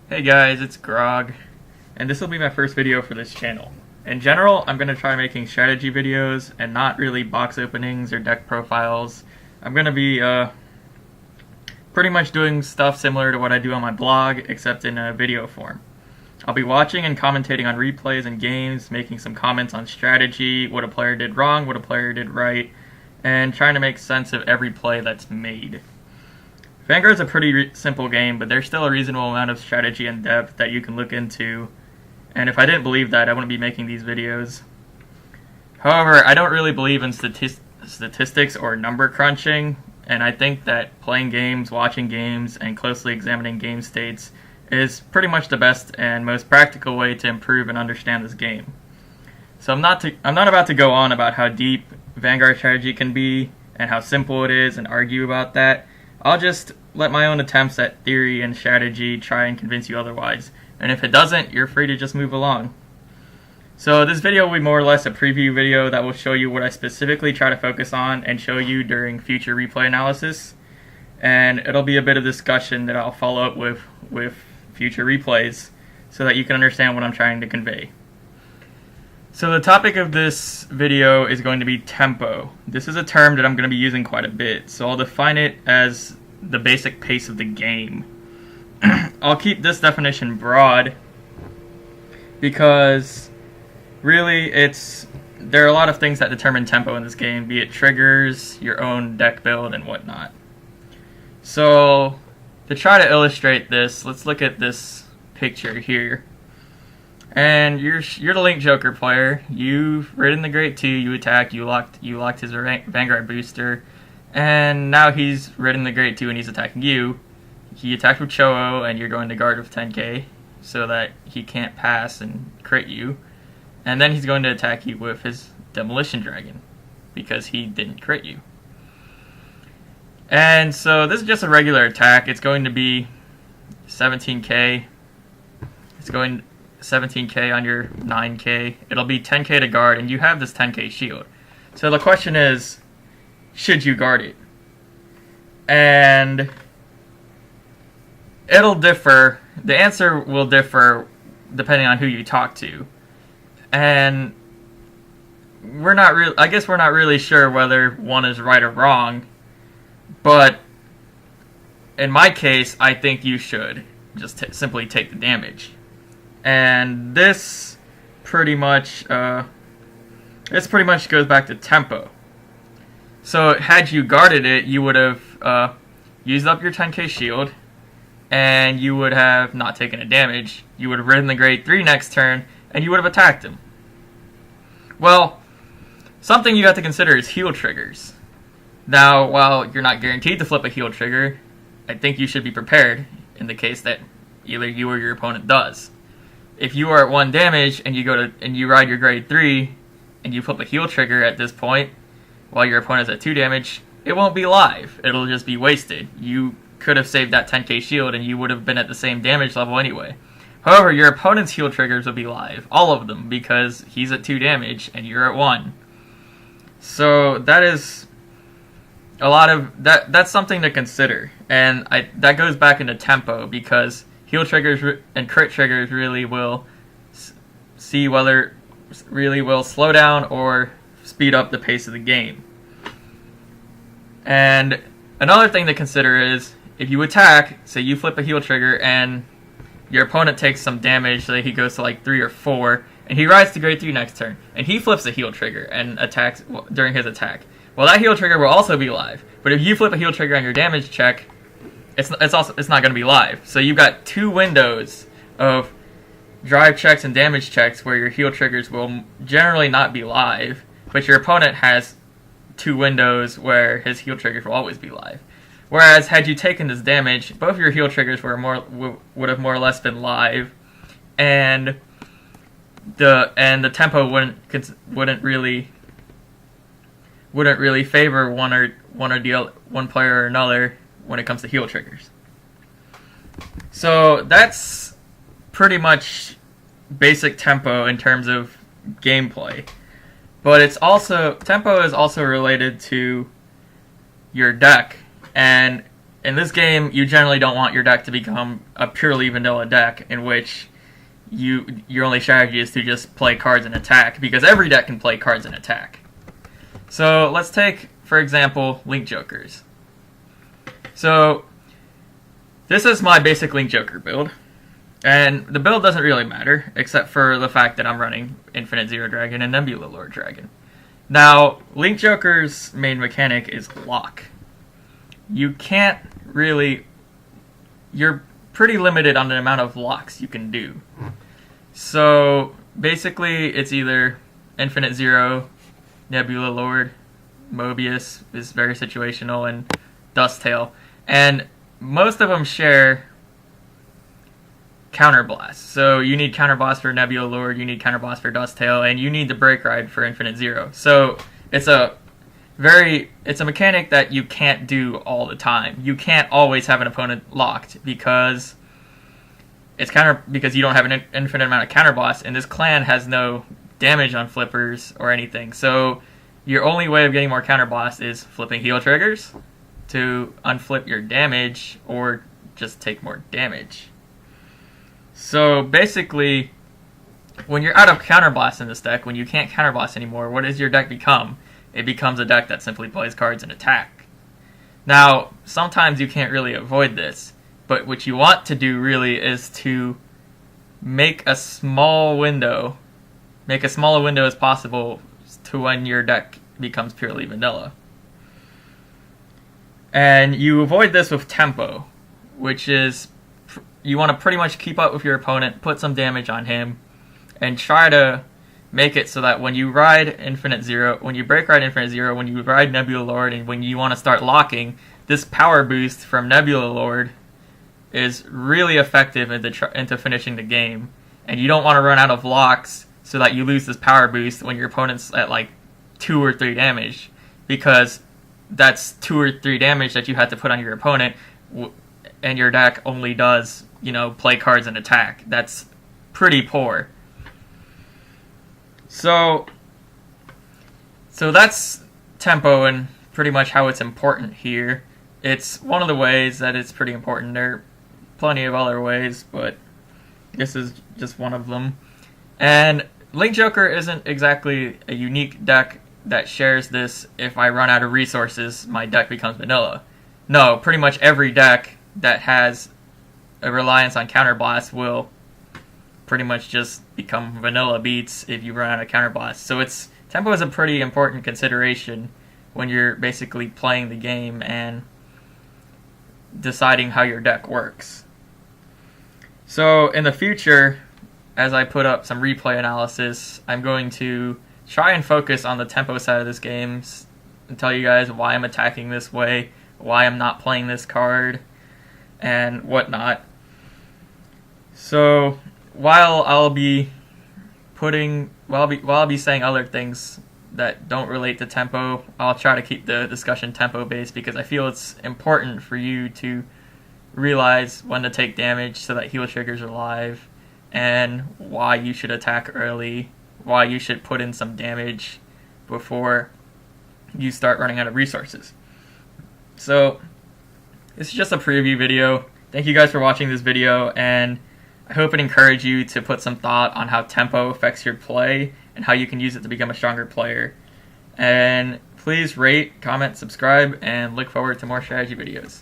Hey guys, it's Grog, and this will be my first video for this channel. In general, I'm going to try making strategy videos and not really box openings or deck profiles. I'm going to be pretty much doing stuff similar to what I do on my blog, except in a video form. I'll be watching and commentating on replays and games, making some comments on strategy, what a player did wrong, what a player did right, and trying to make sense of every play that's made. Vanguard's a pretty simple game, but there's still a reasonable amount of strategy and depth that you can look into, and if I didn't believe that, I wouldn't be making these videos. However, I don't really believe in statistics or number crunching, and I think that playing games, watching games, and closely examining game states is pretty much the best and most practical way to improve and understand this game. So I'm not about to go on about how deep Vanguard strategy can be and how simple it is and argue about that. I'll just let my own attempts at theory and strategy try and convince you otherwise. And if it doesn't, you're free to just move along. So this video will be more or less a preview video that will show you what I specifically try to focus on and show you during future replay analysis. And it'll be a bit of discussion that I'll follow up with future replays so that you can understand what I'm trying to convey. So the topic of this video is going to be tempo. This is a term that I'm going to be using quite a bit, so I'll define it as the basic pace of the game. I'll keep this definition broad because really there are a lot of things that determine tempo in this game, be it triggers, your own deck build, and whatnot. So to try to illustrate this, let's look at this picture here. And you're the Link Joker player. You've ridden the Great 2. You attack. You locked his Vanguard booster, and now he's ridden the Great 2 and he's attacking you. He attacked with Cho-Oh, and you're going to guard with 10k so that he can't pass and crit you. And then he's going to attack you with his Demolition Dragon because he didn't crit you. And so this is just a regular attack. It's going to be 17k. It's going 17k on your 9k. It'll be 10k to guard, and you have this 10k shield. So the question is, should you guard it? And it'll differ. The answer will differ depending on who you talk to. And I guess we're not really sure whether one is right or wrong. But in my case, I think you should just simply take the damage. And this pretty much goes back to tempo. So had you guarded it, you would have used up your 10k shield, and you would have not taken a damage. You would have ridden the Grade 3 next turn, and you would have attacked him. Well, something you have to consider is heal triggers. Now, while you're not guaranteed to flip a heal trigger, I think you should be prepared in the case that either you or your opponent does. If you are at 1 damage and you ride your Grade 3 and you flip a heal trigger at this point while your opponent is at 2 damage, it won't be live. It'll just be wasted. You could have saved that 10k shield and you would have been at the same damage level anyway. However, your opponent's heal triggers will be live, all of them, because he's at 2 damage and you're at 1. So that is a lot of that's something to consider, and that goes back into tempo because heal triggers and crit triggers really will see whether really will slow down or speed up the pace of the game. And another thing to consider is if you attack, say you flip a heal trigger and your opponent takes some damage, say he goes to like 3 or 4, and he rides to Grade 3 next turn, and he flips a heal trigger and attacks during his attack. Well, that heal trigger will also be live, but if you flip a heal trigger on your damage check, it's not going to be live. So you've got 2 windows of drive checks and damage checks where your heal triggers will generally not be live, but your opponent has 2 windows where his heal triggers will always be live. Whereas had you taken this damage, both of your heal triggers would have more or less been live, and the tempo wouldn't really favor one player or another when it comes to heal triggers. So that's pretty much basic tempo in terms of gameplay. But tempo is also related to your deck. And in this game, you generally don't want your deck to become a purely vanilla deck in which your only strategy is to just play cards and attack, because every deck can play cards and attack. So let's take, for example, Link Jokers. So this is my basic Link Joker build, and the build doesn't really matter except for the fact that I'm running Infinite Zero Dragon and Nebula Lord Dragon. Now, Link Joker's main mechanic is lock. You can't really... You're pretty limited on the amount of locks you can do. So, basically, it's either Infinite Zero, Nebula Lord, Mobius is very situational, and Dusttail. And most of them share Counterblast. So you need Counterblast for Nebula Lord, you need Counterblast for Dusttail, and you need the Break Ride for Infinite Zero. So it's a mechanic that you can't do all the time. You can't always have an opponent locked because because you don't have an infinite amount of Counterblast, and this clan has no damage on flippers or anything. So your only way of getting more Counterblast is flipping heal triggers to unflip your damage or just take more damage. So basically, when you're out of Counterblast in this deck, when you can't Counterblast anymore, what does your deck become? It becomes a deck that simply plays cards and attack. Now, sometimes you can't really avoid this, but what you want to do really is to make a small window, make as small a window as possible to when your deck becomes purely vanilla. And you avoid this with tempo, which is you want to pretty much keep up with your opponent, put some damage on him, and try to make it so that when you ride Infinite Zero, when you break ride Infinite Zero, when you ride Nebula Lord, and when you want to start locking, this power boost from Nebula Lord is really effective into finishing the game. And you don't want to run out of locks so that you lose this power boost when your opponent's at like 2 or 3 damage, because that's 2 or 3 damage that you have to put on your opponent, and your deck only does, play cards and attack. That's pretty poor. So that's tempo and pretty much how it's important here. It's one of the ways that it's pretty important. There are plenty of other ways, but this is just one of them. And Link Joker isn't exactly a unique deck that shares this. If I run out of resources, my deck becomes vanilla. No, pretty much every deck that has a reliance on Counterblast will pretty much just become vanilla beats if you run out of Counterblast. So tempo is a pretty important consideration when you're basically playing the game and deciding how your deck works. So in the future, as I put up some replay analysis, I'm going to try and focus on the tempo side of this game and tell you guys why I'm attacking this way, why I'm not playing this card, and whatnot. So while I'll be saying other things that don't relate to tempo, I'll try to keep the discussion tempo based, because I feel it's important for you to realize when to take damage so that heal triggers are live, and why you should attack early, why you should put in some damage before you start running out of resources. So this is just a preview video. Thank you guys for watching this video, and I hope it encouraged you to put some thought on how tempo affects your play and how you can use it to become a stronger player. And please rate, comment, subscribe, and look forward to more strategy videos.